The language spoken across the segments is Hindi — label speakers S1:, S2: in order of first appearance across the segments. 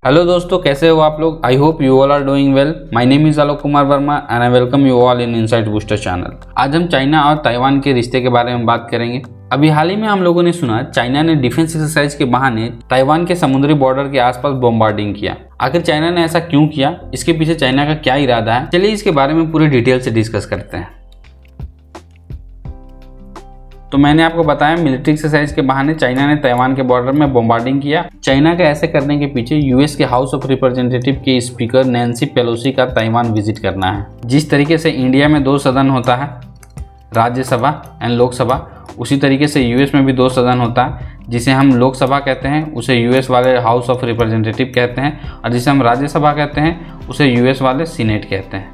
S1: हेलो दोस्तों, कैसे हो आप लोग। I hope you all are doing well. My name is Alok Kumar Verma and I welcome you all in Insight Booster channel. आज हम चाइना और ताइवान के रिश्ते के बारे में बात करेंगे। अभी हाल ही में हम लोगों ने सुना चाइना ने डिफेंस एक्सरसाइज के बहाने ताइवान के समुद्री बॉर्डर के आसपास बॉम्बार्डिंग किया। आखिर चाइना ने ऐसा क्यों किया, इसके पीछे चाइना का क्या इरादा है, चलिए इसके बारे में पूरी डिटेल से डिस्कस करते हैं। तो मैंने आपको बताया मिलिट्री एक्सरसाइज के बहाने चाइना ने ताइवान के बॉर्डर में बॉम्बार्डिंग किया। चाइना का ऐसे करने के पीछे यूएस के हाउस ऑफ रिप्रेजेंटेटिव के स्पीकर नैन्सी पेलोसी का ताइवान विजिट करना है। जिस तरीके से इंडिया में 2 सदन होता है, राज्यसभा एंड लोकसभा, उसी तरीके से यूएस में भी 2 सदन होता है। जिसे हम लोकसभा कहते हैं उसे यूएस वाले हाउस ऑफ रिप्रेजेंटेटिव कहते हैं, और जिसे हम राज्यसभा कहते हैं उसे यूएस वाले सीनेट कहते हैं।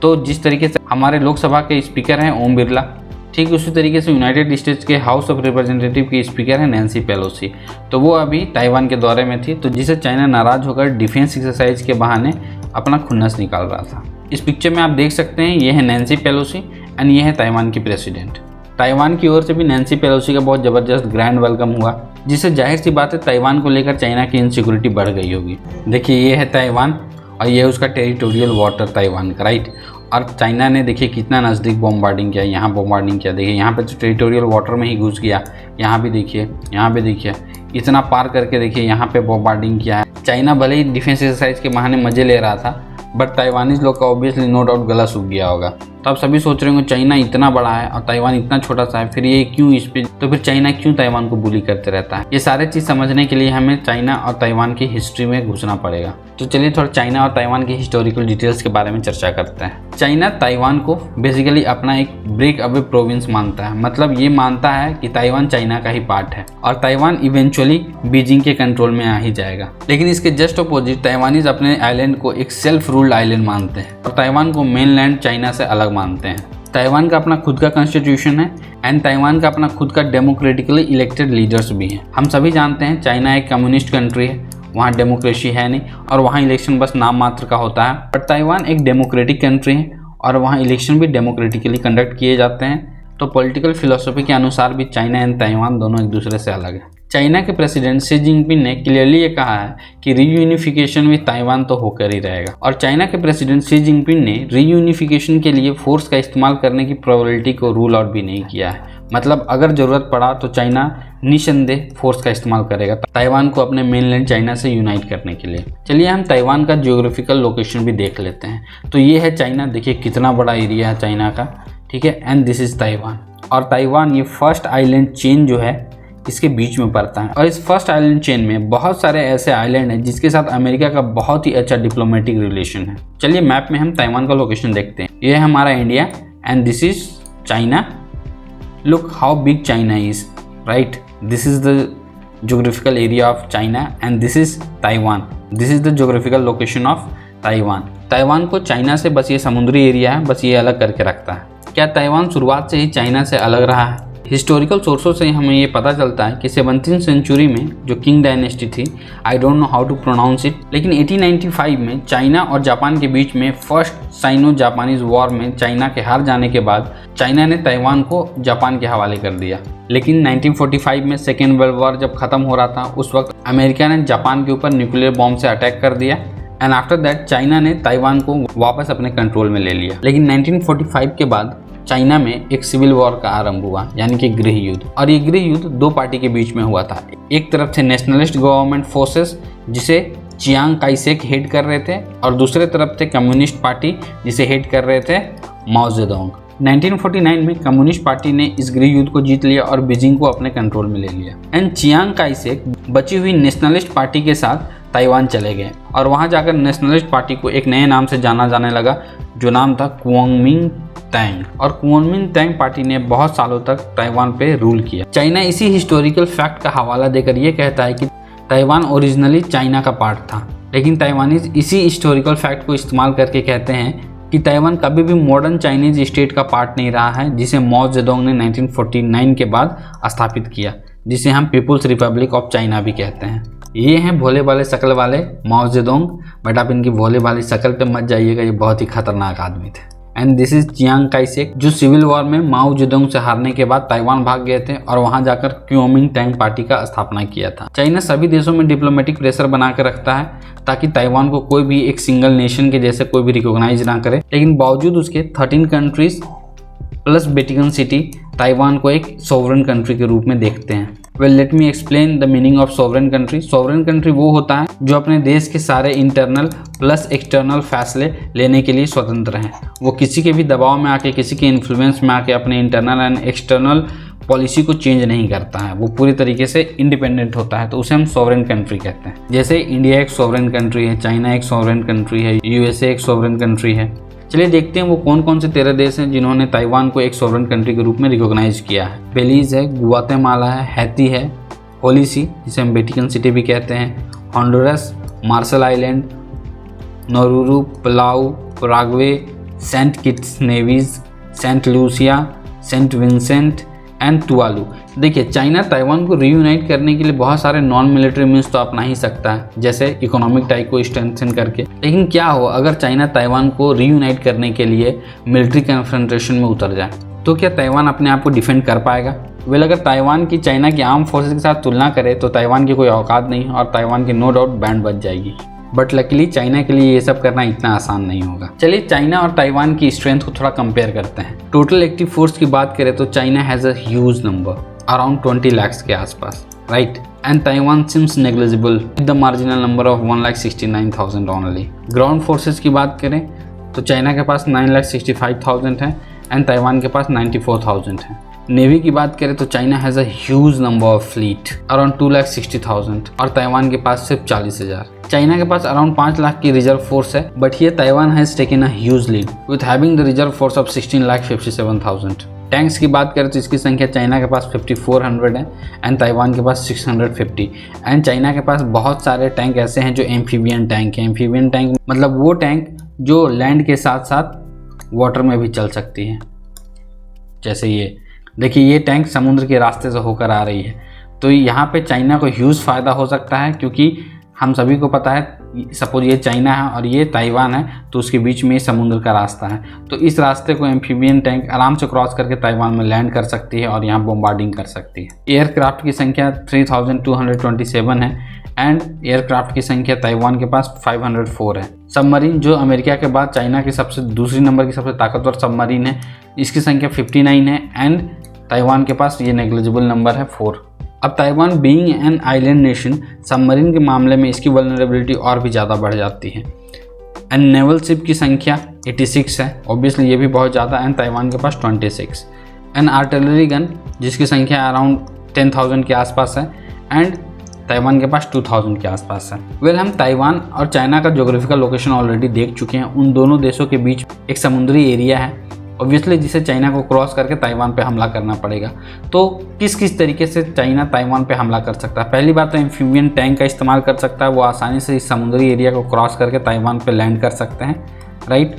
S1: तो जिस तरीके से हमारे लोकसभा के स्पीकर हैं ओम बिरला, ठीक उसी तरीके से यूनाइटेड स्टेट्स के हाउस ऑफ रिप्रेजेंटेटिव की स्पीकर है नैन्सी पेलोसी। तो वो अभी ताइवान के दौरे में थी, तो जिसे चाइना नाराज होकर डिफेंस एक्सरसाइज के बहाने अपना खुन्नस निकाल रहा था। इस पिक्चर में आप देख सकते हैं ये है नैन्सी पेलोसी एंड ये है ताइवान की प्रेसिडेंट। ताइवान की ओर से भी नैन्सी पेलोसी का बहुत ज़बरदस्त ग्रैंड वेलकम हुआ, जिससे जाहिर सी बात है ताइवान को लेकर चाइना की इनसिक्योरिटी बढ़ गई होगी। देखिए ये है ताइवान और ये उसका टेरिटोरियल वाटर ताइवान का, राइट। और चाइना ने देखिए कितना नज़दीक बॉम्बार्डिंग किया, यहाँ बॉम्बार्डिंग किया। देखिए यहाँ पे तो टेरिटोरियल वाटर में ही घुस गया, यहाँ भी देखिए, यहाँ पे देखिए, इतना पार करके देखिए यहाँ पे बॉम्बार्डिंग किया है। चाइना भले ही डिफेंस एक्सरसाइज के बहाने मज़े ले रहा था, बट ताइवानीज लोग का ऑब्वियसली नो डाउट गला सूख गया होगा। तो आप सभी सोच रहे होंगे चाइना इतना बड़ा है और ताइवान इतना छोटा सा है, फिर ये क्यों इस पे, तो फिर चाइना क्यों ताइवान को बुली करते रहता है। ये सारे चीज़ समझने के लिए हमें चाइना और ताइवान की हिस्ट्री में घुसना पड़ेगा। तो चलिए थोड़ा चाइना और ताइवान की हिस्टोरिकल डिटेल्स के बारे में चर्चा करते हैं। चाइना ताइवान को बेसिकली अपना एक ब्रेक अवे प्रोविंस मानता है, मतलब ये मानता है कि ताइवान चाइना का ही पार्ट है और ताइवान इवेंचुअली बीजिंग के कंट्रोल में आ ही जाएगा। लेकिन इसके जस्ट अपोजिट ताइवानीज अपने आइलैंड को एक सेल्फ रूल्ड आइलैंड मानते हैं और ताइवान को मेनलैंड चाइना से अलग मानते हैं। ताइवान का अपना खुद का कॉन्स्टिट्यूशन है एंड ताइवान का अपना खुद का डेमोक्रेटिकली इलेक्टेड लीडर्स भी हैं। हम सभी जानते हैं चाइना एक कम्युनिस्ट कंट्री है, वहाँ डेमोक्रेसी है नहीं और वहाँ इलेक्शन बस नाम मात्र का होता है। बट ताइवान एक डेमोक्रेटिक कंट्री है और वहाँ इलेक्शन भी डेमोक्रेटिकली कंडक्ट किए जाते हैं। तो पॉलिटिकल फिलोसफी के अनुसार भी चाइना एंड ताइवान दोनों एक दूसरे से अलग है। चाइना के प्रेसिडेंट शी जिनपिंग ने क्लियरली ये कहा है कि रीयूनिफिकेशन विद ताइवान तो होकर ही रहेगा, और चाइना के प्रेसिडेंट शी जिनपिंग ने रीयूनिफिकेशन के लिए फोर्स का इस्तेमाल करने की प्रोबेबिलिटी को रूल आउट भी नहीं किया है। मतलब अगर ज़रूरत पड़ा तो चाइना निसंदेह फोर्स का इस्तेमाल करेगा ताइवान को अपने मेनलैंड चाइना से यूनाइट करने के लिए। चलिए हम ताइवान का जियोग्राफिकल लोकेशन भी देख लेते हैं। तो ये है चाइना, देखिए कितना बड़ा एरिया है चाइना का, ठीक है। एंड दिस इज़ ताइवान, और ताइवान ये फर्स्ट आइलैंड चेन जो है इसके बीच में पड़ता है। और इस फर्स्ट आइलैंड चेन में बहुत सारे ऐसे आइलैंड हैं जिसके साथ अमेरिका का बहुत ही अच्छा डिप्लोमेटिक रिलेशन है। चलिए मैप में हम ताइवान का लोकेशन देखते हैं। ये है हमारा India and this is China. Look how big China is, right. This is the geographical area of China and this is Taiwan. This is the geographical location of Taiwan. Taiwan को चाइना से बस ये समुद्री एरिया है, बस ये अलग करके रखता है। क्या ताइवान शुरुआत से ही चाइना से अलग रहा है? हिस्टोरिकल सोर्सों से हमें ये पता चलता है कि 17th सेंचुरी में जो किंग डायनेस्टी थी, I don't know how to pronounce it, लेकिन 1895 में चाइना और जापान के बीच में फर्स्ट साइनो जापानीज वॉर में चाइना के हार जाने के बाद चाइना ने ताइवान को जापान के हवाले कर दिया। लेकिन 1945 में सेकेंड वर्ल्ड वॉर जब ख़त्म हो रहा था, उस वक्त अमेरिका ने जापान के ऊपर न्यूक्लियर बॉम्ब से अटैक कर दिया एंड आफ्टर दैट चाइना ने ताइवान को वापस अपने कंट्रोल में ले लिया। लेकिन 1945 के बाद चाइना में एक सिविल वॉर का आरंभ हुआ, यानी कि गृह युद्ध। और ये गृह युद्ध 2 पार्टी के बीच में हुआ था। एक तरफ थे नेशनलिस्ट गवर्नमेंट फोर्सेस जिसे चियांग काई शेक हेड कर रहे थे, और दूसरे तरफ थे कम्युनिस्ट पार्टी जिसे हेड कर रहे थे माओ जेडोंग। 1949 में कम्युनिस्ट पार्टी ने इस गृह युद्ध को जीत लिया और बीजिंग को अपने कंट्रोल में ले लिया एंड चियांग काई शेक बची हुई नेशनलिस्ट पार्टी के साथ ताइवान चले गए और वहाँ जाकर नेशनलिस्ट पार्टी को एक नए नाम से जाना जाने लगा, जो नाम था कुओमिंग तांग। और कुओमिंग तांग पार्टी ने बहुत सालों तक ताइवान पे रूल किया। चाइना इसी हिस्टोरिकल फैक्ट का हवाला देकर ये कहता है कि ताइवान ओरिजिनली चाइना का पार्ट था, लेकिन ताइवानीज इसी हिस्टोरिकल फैक्ट को इस्तेमाल करके कहते हैं कि ताइवान कभी भी मॉडर्न चाइनीज स्टेट का पार्ट नहीं रहा है, जिसे माओ जेडोंग ने 1949 के बाद स्थापित किया, जिसे हम पीपुल्स रिपब्लिक ऑफ चाइना भी कहते हैं। ये हैं भोले वाले शक्ल वाले माओ जेडोंग, बट आप इनकी भोले वाली शक्ल पे मत जाइएगा, ये बहुत ही खतरनाक आदमी थे। And this is Chiang Kai Shek, जो सिविल वॉर में माओ जेडोंग से हारने के बाद ताइवान भाग गए थे और वहां जाकर क्योमिंटांग पार्टी का स्थापना किया था। चाइना सभी देशों में डिप्लोमेटिक प्रेशर बना कर रखता है ताकि ताइवान को कोई भी एक सिंगल नेशन के जैसे कोई भी रिकॉग्नाइज ना करे, लेकिन बावजूद उसके 13 countries plus Vatican city Taiwan को एक सोवरेन कंट्री के रूप में देखते हैं। Well let me explain the meaning of sovereign country. Sovereign country वो होता है जो अपने देश के सारे इंटरनल प्लस एक्सटर्नल फैसले लेने के लिए स्वतंत्र हैं। वो किसी के भी दबाव में आके, किसी के इन्फ्लुएंस में आके अपने इंटरनल एंड एक्सटर्नल पॉलिसी को चेंज नहीं करता है, वो पूरी तरीके से इंडिपेंडेंट होता है, तो उसे हम सोवरेन कंट्री कहते हैं। जैसे इंडिया एक सोवरेन कंट्री है, चाइना एक सोवरेन कंट्री है, यूएसए एक सोवरेन कंट्री है। चलिए देखते हैं वो कौन कौन से 13 देश हैं जिन्होंने ताइवान को एक सोवरेन कंट्री के रूप में रिकॉग्नाइज किया है। बेलीज है, गुआतेमाला है, हैती है, होली सी जिसे हम वेटिकन सिटी भी कहते हैं, Honduras, Marshall Island, Nauru, Palau, Paraguay, Saint Kitts Nevis, Saint Lucia, Saint Vincent and Tuvalu. देखिए चाइना ताइवान को रीयूनाइट करने के लिए बहुत सारे नॉन मिलिट्री मीन्स तो अपना ही सकता है, जैसे इकोनॉमिक टाई को स्ट्रेंथन करके, लेकिन क्या हो अगर चाइना ताइवान को रीयूनाइट करने के लिए मिलिट्री कन्फ्रंटेशन में उतर जाए, तो क्या ताइवान अपने आप को डिफेंड कर पाएगा? वेल अगर ताइवान की चाइना की आर्म फोर्सेस के साथ तुलना करें तो ताइवान की कोई औकात नहीं है और ताइवान की नो डाउट बैंड बच जाएगी, बट लकीली चाइना के लिए ये सब करना इतना आसान नहीं होगा। चलिए चाइना और ताइवान की स्ट्रेंथ को थोड़ा कंपेयर करते हैं। टोटल एक्टिव फोर्स की बात करें तो China has a huge number, around 20 lakhs के आसपास, right, and Taiwan seems negligible with the marginal number of 1,69,000 only. Ground forces की बात करें तो चाइना के पास 9,65,000 है एंड ताइवान के पास 94,000 है। नेवी की बात करें तो China has a huge number of fleet, around 2,60,000 और ताइवान के पास सिर्फ 40,000। चाइना के पास अराउंड 5 लाख की रिजर्व फोर्स है, but here Taiwan has taken a huge lead with having the reserve force of 16,57,000। Tanks की बात करें तो इसकी संख्या चाइना के पास 5,400 है एंड ताइवान के पास 650। एंड चाइना के पास बहुत सारे टैंक ऐसे हैं जो एम्फीबियन टैंक हैं। एम्फीबियन टैंक मतलब वो टैंक जो लैंड के साथ साथ वाटर में भी चल सकती है, जैसे ये देखिए ये टैंक समुद्र के रास्ते से होकर आ रही है। तो यहाँ पे चाइना को ह्यूज फ़ायदा हो सकता है, क्योंकि हम सभी को पता है सपोज ये चाइना है और ये ताइवान है, तो उसके बीच में समुद्र का रास्ता है, तो इस रास्ते को एम्फीबियन टैंक आराम से क्रॉस करके ताइवान में लैंड कर सकती है और यहाँ बॉम्बार्डिंग कर सकती है। एयरक्राफ्ट की संख्या 3,227 है एंड एयरक्राफ्ट की संख्या ताइवान के पास 504 है। सबमरीन जो अमेरिका के बाद चाइना की सबसे दूसरी नंबर की सबसे ताकतवर सबमरीन है, इसकी संख्या 59 है एंड ताइवान के पास ये नेग्लिजिबल नंबर है 4। अब Taiwan being an island nation, submarine के मामले में इसकी वल्नरेबिलिटी और भी ज़्यादा बढ़ जाती है। एंड नेवल शिप की संख्या 86 है, ऑब्वियसली ये भी बहुत ज़्यादा, एंड ताइवान के पास 26। एंड आर्टिलरी गन जिसकी संख्या अराउंड 10,000 के आसपास है एंड ताइवान के पास 2,000 के आसपास है। वेल हम ताइवान और चाइना का ज्योग्राफिकल लोकेशन ऑलरेडी देख चुके हैं। उन दोनों देशों के बीच एक समुद्री एरिया है ऑब्वियसली, जिसे चाइना को क्रॉस करके ताइवान पे हमला करना पड़ेगा। तो किस किस तरीके से चाइना ताइवान पे हमला कर सकता है? पहली बात तो एम्फीबियन टैंक का इस्तेमाल कर सकता है, वो आसानी से इस समुद्री एरिया को क्रॉस करके ताइवान पे लैंड कर सकते हैं, राइट।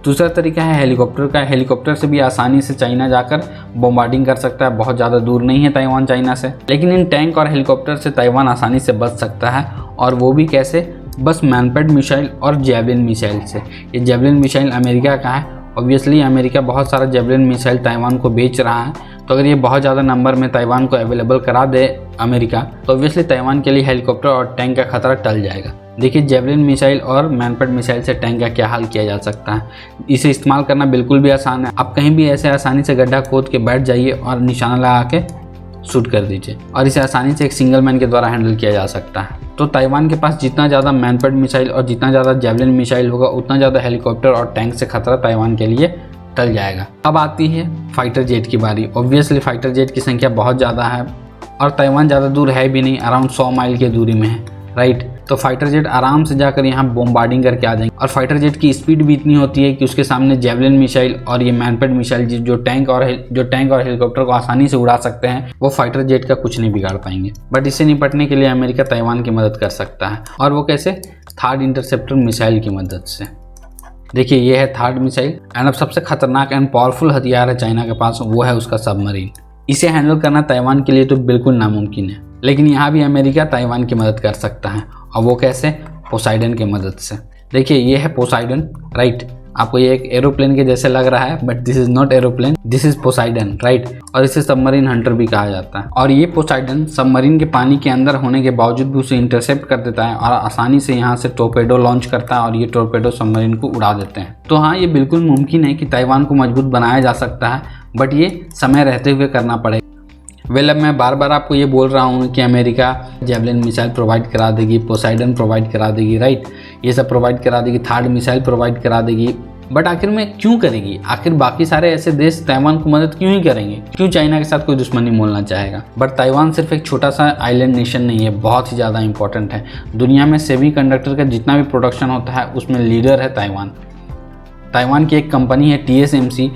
S1: दूसरा तरीका है हेलीकॉप्टर का। हेलीकॉप्टर से भी आसानी से चाइना जाकर बॉम्बार्डिंग कर सकता है, बहुत ज़्यादा दूर नहीं है ताइवान चाइना से। लेकिन इन टैंक और हेलीकॉप्टर से ताइवान आसानी से बच सकता है, और वो भी कैसे? बस मैनपेड मिसाइल और जेवलिन मिसाइल से। ये जेवलिन मिसाइल अमेरिका का है, ऑब्वियसली अमेरिका बहुत सारा जेवलिन मिसाइल ताइवान को बेच रहा है, तो अगर ये बहुत ज़्यादा नंबर में ताइवान को अवेलेबल करा दे अमेरिका, तो ऑब्वियसली ताइवान के लिए हेलीकॉप्टर और टैंक का खतरा टल जाएगा। देखिए जेवलिन मिसाइल और मैनपेड मिसाइल से टैंक का क्या हाल किया जा सकता है। इसे इस्तेमाल करना बिल्कुल भी आसान है। आप कहीं भी ऐसे आसानी से गड्ढा खोद के बैठ जाइए और निशाना लगा के शूट कर दीजिए, और इसे आसानी से एक सिंगल मैन के द्वारा हैंडल किया जा सकता है। तो ताइवान के पास जितना ज़्यादा मैनपेड मिसाइल और जितना ज़्यादा जेवलिन मिसाइल होगा, उतना ज़्यादा हेलीकॉप्टर और टैंक से खतरा ताइवान के लिए टल जाएगा। अब आती है फाइटर जेट की बारी। ऑब्वियसली फाइटर जेट की संख्या बहुत ज़्यादा है और ताइवान ज़्यादा दूर है भी नहीं, अराउंड 100 माइल की दूरी में है, राइट। तो फाइटर जेट आराम से जाकर यहाँ बॉम्बार्डिंग करके आ जाएंगे, और फाइटर जेट की स्पीड भी इतनी होती है कि उसके सामने जेवलिन मिसाइल और ये मैनपेड मिसाइल जो टैंक और हेलीकॉप्टर को आसानी से उड़ा सकते हैं, वो फाइटर जेट का कुछ नहीं बिगाड़ पाएंगे। बट इससे निपटने के लिए अमेरिका ताइवान की मदद कर सकता है, और वो कैसे? थर्ड इंटरसेप्टर मिसाइल की मदद से। देखिए ये है थर्ड मिसाइल, एंड अब सबसे खतरनाक एंड पावरफुल हथियार है चाइना के पास, वो है उसका सबमरीन। इसे हैंडल करना ताइवान के लिए तो बिल्कुल नामुमकिन है, लेकिन यहाँ भी अमेरिका ताइवान की मदद कर सकता है, और वो कैसे? पोसाइडन की मदद से। देखिए ये है पोसाइडन, राइट। आपको ये एक एरोप्लेन के जैसे लग रहा है, but this is not aeroplane, this is Poseidon, right. और इसे सबमरीन हंटर भी कहा जाता है। और ये पोसाइडन सबमरीन के पानी के अंदर होने के बावजूद भी उसे इंटरसेप्ट कर देता है और आसानी से यहाँ से टोर्पेडो लॉन्च करता है और ये टोर्पेडो सबमरीन को उड़ा देते हैं। तो हाँ, ये बिल्कुल मुमकिन है कि ताइवान को मजबूत बनाया जा सकता है, बट ये समय रहते हुए करना पड़ेगा। अब मैं बार बार आपको ये बोल रहा हूँ कि अमेरिका जेवलिन मिसाइल प्रोवाइड करा देगी, पोसाइडन प्रोवाइड करा देगी, राइट, ये सब प्रोवाइड करा देगी, थर्ड मिसाइल प्रोवाइड करा देगी, बट आखिर में क्यों करेगी? आखिर बाकी सारे ऐसे देश ताइवान को मदद क्यों ही करेंगे? क्यों चाइना के साथ कोई दुश्मनी मोलना चाहेगा? बट ताइवान सिर्फ एक छोटा सा आइलैंड नेशन नहीं है, बहुत ही ज़्यादा इंपॉर्टेंट है। दुनिया में सेमीकंडक्टर का जितना भी प्रोडक्शन होता है उसमें लीडर है ताइवान। ताइवान की एक कंपनी है TSMC,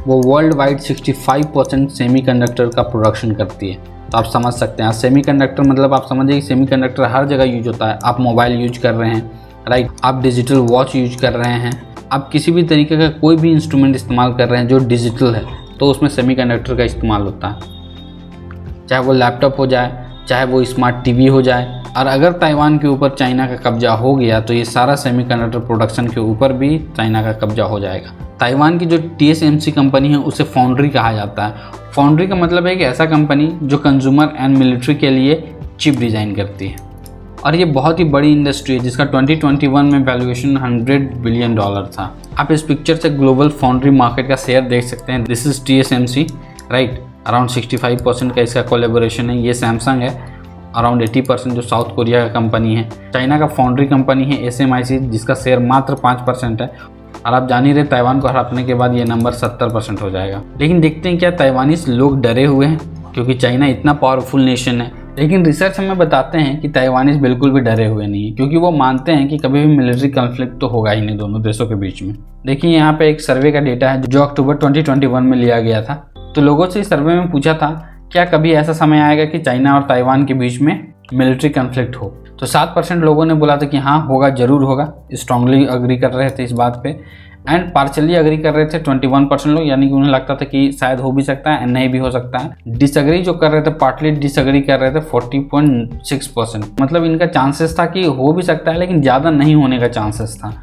S1: वो वर्ल्ड वाइड 65% सेमीकंडक्टर का प्रोडक्शन करती है। तो आप समझ सकते हैं, सेमीकंडक्टर मतलब आप समझिए कि सेमीकंडक्टर हर जगह यूज होता है। आप मोबाइल यूज कर रहे हैं, राइट, आप डिजिटल वॉच यूज कर रहे हैं, आप किसी भी तरीके का कोई भी इंस्ट्रूमेंट इस्तेमाल कर रहे हैं जो डिजिटल है, तो उसमें सेमीकंडक्टर का इस्तेमाल होता है। चाहे वो लैपटॉप हो जाए, चाहे वो स्मार्ट टीवी हो जाए। और अगर ताइवान के ऊपर चाइना का कब्जा हो गया तो ये सारा सेमीकंडक्टर प्रोडक्शन के ऊपर भी चाइना का कब्जा हो जाएगा। ताइवान की जो TSMC कंपनी है उसे फाउंड्री कहा जाता है। फाउंड्री का मतलब है कि ऐसा कंपनी जो कंज्यूमर एंड मिलिट्री के लिए चिप डिज़ाइन करती है। और ये बहुत ही बड़ी इंडस्ट्री है जिसका 2021 में वैल्यूएशन $100 बिलियन था। आप इस पिक्चर से ग्लोबल फाउंड्री मार्केट का शेयर देख सकते हैं। This is TSMC, right, around 65% का इसका कोलेबोरेशन है। ये सैमसंग है, अराउंड 80% जो साउथ कोरिया का कंपनी है। चाइना का फाउंड्री कंपनी है SMIC, जिसका शेयर मात्र 5% है। और आप जान ही रहे ताइवान को हराने के बाद ये नंबर 70% हो जाएगा। लेकिन देखते हैं क्या ताइवानीज लोग डरे हुए हैं, क्योंकि चाइना इतना पावरफुल नेशन है। लेकिन रिसर्च हमें बताते हैं कि ताइवानीज बिल्कुल भी डरे हुए नहीं है, क्योंकि वो मानते हैं कि कभी भी मिलिट्री कॉन्फ्लिक्ट तो होगा ही नहीं दोनों देशों के बीच में। देखिए यहाँ पे एक सर्वे का डेटा है जो अक्टूबर 2021 में लिया गया था। तो लोगों से इस सर्वे में पूछा था क्या कभी ऐसा समय आएगा कि चाइना और ताइवान के बीच में मिलिट्री कॉन्फ्लिक्ट हो। तो 7% लोगों ने बोला था कि हाँ होगा, जरूर होगा, स्ट्रांगली अग्री कर रहे थे इस बात पे। एंड पार्शली अग्री कर रहे थे 21% लोग, यानी कि उन्हें लगता था कि शायद हो भी सकता है, नहीं भी हो सकता है। डिसअग्री जो कर रहे थे, पार्टली डिसअग्री कर रहे थे 40.6%। मतलब इनका चांसेस था कि हो भी सकता है, लेकिन ज़्यादा नहीं होने का चांसेस था।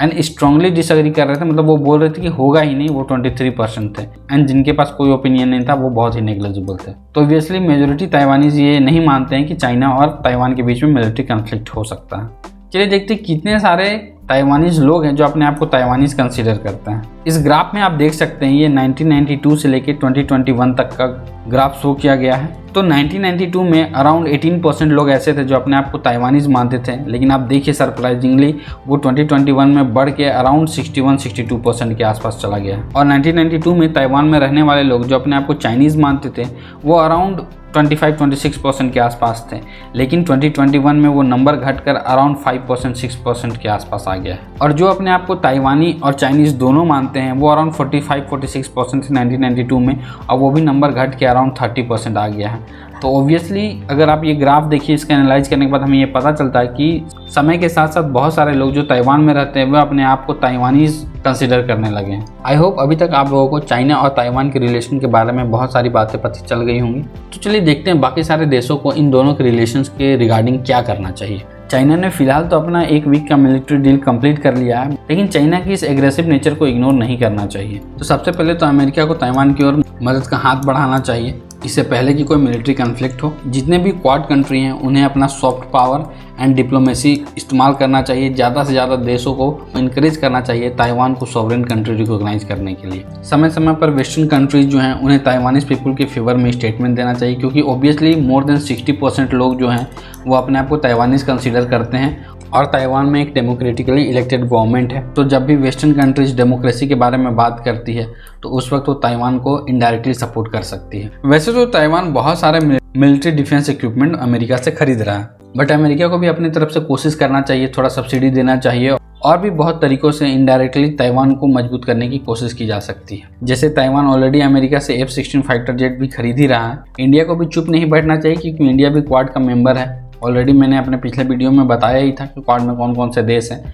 S1: एंड स्ट्रांगली डिसअग्री कर रहे थे, मतलब वो बोल रहे थे कि होगा ही नहीं, वो 23% थे। एंड जिनके पास कोई ओपिनियन नहीं था वो बहुत ही नेग्लिजिबल थे। तो ऑब्वियसली मेजोरिटी ताइवानीज ये नहीं मानते हैं कि चाइना और ताइवान के बीच में मिलिट्री कॉन्फ्लिक्ट हो सकता है। चलिए देखते हैं कितने सारे ताइवानीज लोग हैं जो अपने आप को ताइवानीज कंसीडर करते हैं। इस ग्राफ में आप देख सकते हैं ये 1992 से लेकर 2021 तक का ग्राफ शो किया गया है। तो 1992 में अराउंड 18% लोग ऐसे थे जो अपने आप को ताइवानीज मानते थे, लेकिन आप देखिए सरप्राइजिंगली वो 2021 में बढ़ के अराउंड 61-62% के आसपास चला गया। और 1992 में ताइवान में रहने वाले लोग जो अपने आप को चाइनीज़ मानते थे वो अराउंड 25-26% के आसपास थे, लेकिन 2021 में वो नंबर घटकर अराउंड 5%-6% के आसपास आ गया है। और जो अपने आप को ताइवानी और चाइनीज़ दोनों मानते हैं वो अराउंड 45-46% थे 1992 में, और वो भी नंबर घट के अराउंड 30% आ गया है। तो ऑब्वियसली अगर आप ये ग्राफ देखिए, इसका एनालाइज करने के बाद हमें ये पता चलता है कि समय के साथ साथ बहुत सारे लोग जो ताइवान में रहते हैं वो अपने आप को ताइवानीज कंसिडर करने लगे हैं। आई होप अभी तक आप लोगों को चाइना और ताइवान के रिलेशन के बारे में बहुत सारी बातें पता चल गई होंगी। तो चलिए देखते हैं बाकी सारे देशों को इन दोनों के रिलेशंस के रिगार्डिंग क्या करना चाहिए। चाइना ने फिलहाल तो अपना 1 वीक का मिलिट्री डील कंप्लीट कर लिया है, लेकिन चाइना की इस एग्रेसिव नेचर को इग्नोर नहीं करना चाहिए। तो सबसे पहले तो अमेरिका को ताइवान की ओर मदद का हाथ बढ़ाना चाहिए, इससे पहले कि कोई मिलिट्री कन्फ्लिक्ट हो। जितने भी क्वाड कंट्री हैं उन्हें अपना सॉफ्ट पावर एंड डिप्लोमेसी इस्तेमाल करना चाहिए। ज़्यादा से ज़्यादा देशों को इनकरेज करना चाहिए ताइवान को सॉवरेन कंट्री रिकॉग्नाइज करने के लिए। समय समय पर वेस्टर्न कंट्रीज जो हैं उन्हें ताइवानीज पीपल के फेवर में स्टेटमेंट देना चाहिए, क्योंकि ऑब्वियसली मोर देन 60% लोग जो हैं वो अपने आप को ताइवानीज कंसिडर करते हैं और ताइवान में एक डेमोक्रेटिकली इलेक्टेड गवर्नमेंट है। तो जब भी वेस्टर्न कंट्रीज डेमोक्रेसी के बारे में बात करती है तो उस वक्त वो ताइवान को इनडायरेक्टली सपोर्ट कर सकती है। वैसे तो ताइवान बहुत सारे मिलिट्री डिफेंस इक्विपमेंट अमेरिका से खरीद रहा है, बट अमेरिका को भी अपनी तरफ से कोशिश करना चाहिए, थोड़ा सब्सिडी देना चाहिए, और भी बहुत तरीकों से इनडायरेक्टली ताइवान को मजबूत करने की कोशिश की जा सकती है। जैसे ताइवान ऑलरेडी अमेरिका से F-16 फाइटर जेट भी खरीद ही रहा है। इंडिया को भी चुप नहीं बैठना चाहिए, क्योंकि इंडिया भी क्वाड का मेंबर है। ऑलरेडी मैंने अपने पिछले वीडियो में बताया ही था कि क्वाड में कौन कौन से देश हैं।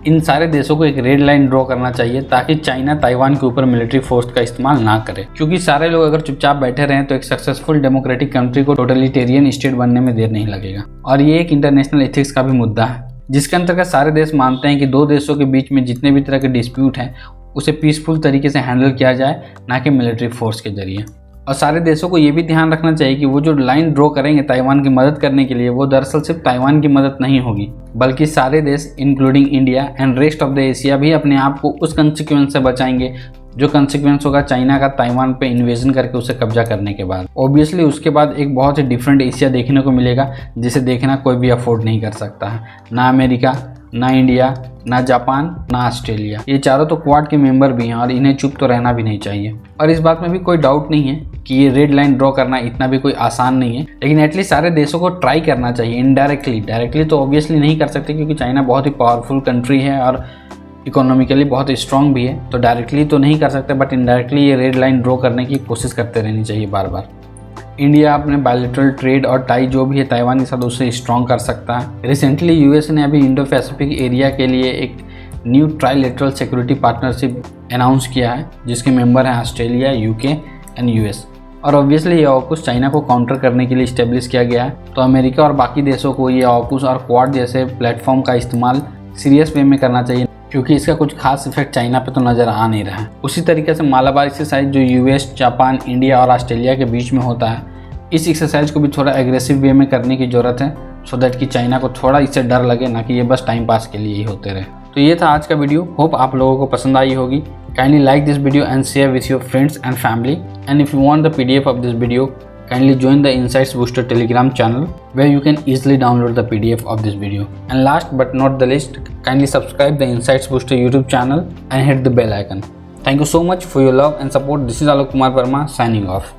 S1: इन सारे देशों को एक रेड लाइन ड्रॉ करना चाहिए ताकि चाइना ताइवान के ऊपर मिलिट्री फोर्स का इस्तेमाल ना करे, क्योंकि सारे लोग अगर चुपचाप बैठे रहें तो एक सक्सेसफुल डेमोक्रेटिक कंट्री को टोटलिटेरियन स्टेट बनने में देर नहीं लगेगा। और ये एक इंटरनेशनल एथिक्स का भी मुद्दा है। जिसके अंतर्गत सारे देश मानते हैं कि दो देशों के बीच में जितने भी तरह के डिस्प्यूट हैं उसे पीसफुल तरीके से हैंडल किया जाए, ना कि मिलिट्री फोर्स के जरिए। और सारे देशों को ये भी ध्यान रखना चाहिए कि वो जो लाइन ड्रॉ करेंगे ताइवान की मदद करने के लिए, वो दरअसल सिर्फ ताइवान की मदद नहीं होगी, बल्कि सारे देश including India and rest of the Asia भी अपने आप को उस कंसिक्वेंस से बचाएंगे जो कंसिक्वेंस होगा चाइना का ताइवान पे इन्वेजन करके उसे कब्जा करने के बाद। ऑब्वियसली उसके बाद एक बहुत ही डिफरेंट एशिया देखने को मिलेगा जिसे देखना कोई भी अफोर्ड नहीं कर सकता है। ना अमेरिका, ना इंडिया, ना जापान, ना ऑस्ट्रेलिया, ये चारों तो क्वाड के मेंबर भी हैं और इन्हें चुप तो रहना भी नहीं चाहिए। और इस बात में भी कोई डाउट नहीं है कि ये रेड लाइन ड्रॉ करना इतना भी कोई आसान नहीं है, लेकिन एटलीस्ट सारे देशों को ट्राई करना चाहिए इनडायरेक्टली। डायरेक्टली तो ऑब्वियसली नहीं कर सकते क्योंकि चाइना बहुत ही पावरफुल कंट्री है और इकोनॉमिकली बहुत स्ट्रांग भी है, तो डायरेक्टली तो नहीं कर सकते, बट इनडायरेक्टली ये रेड लाइन ड्रॉ करने की कोशिश करते रहनी चाहिए बार बार। इंडिया अपने बायलैटरल ट्रेड और टाई जो भी है ताइवान के साथ उसे स्ट्रॉन्ग कर सकता है। रिसेंटली यूएस ने अभी इंडो पैसिफिक एरिया के लिए एक new trilateral security partnership announce किया है जिसके मेंबर हैं ऑस्ट्रेलिया, यूके एंड यूएस। और ऑब्वियसली ये ऑकूस चाइना को काउंटर करने के लिए इस्टेब्लिश किया गया है, तो अमेरिका और बाकी देशों को ये ऑकूस और क्वाड जैसे प्लेटफॉर्म का इस्तेमाल सीरियस वे में करना चाहिए, क्योंकि इसका कुछ खास इफेक्ट चाइना पे तो नज़र आ नहीं रहा है। उसी तरीके से मालाबार एक्सरसाइज जो यूएस, जापान, इंडिया और ऑस्ट्रेलिया के बीच में होता है, इस एक्सरसाइज को भी थोड़ा एग्रेसिव वे में करने की ज़रूरत है, सो दैट कि चाइना को थोड़ा इससे डर लगे, ना कि ये बस टाइम पास के लिए ही होते रहे। तो ये था आज का वीडियो, होप आप लोगों को पसंद आई होगी। Kindly like this video and share with your friends and family, and if you want the PDF of this video, kindly join the Insights Booster Telegram channel where you can easily download the PDF of this video. And last but not the least, kindly subscribe the Insights Booster YouTube channel and hit the bell icon. Thank you so much for your love and support. This is Alok Kumar Verma signing off.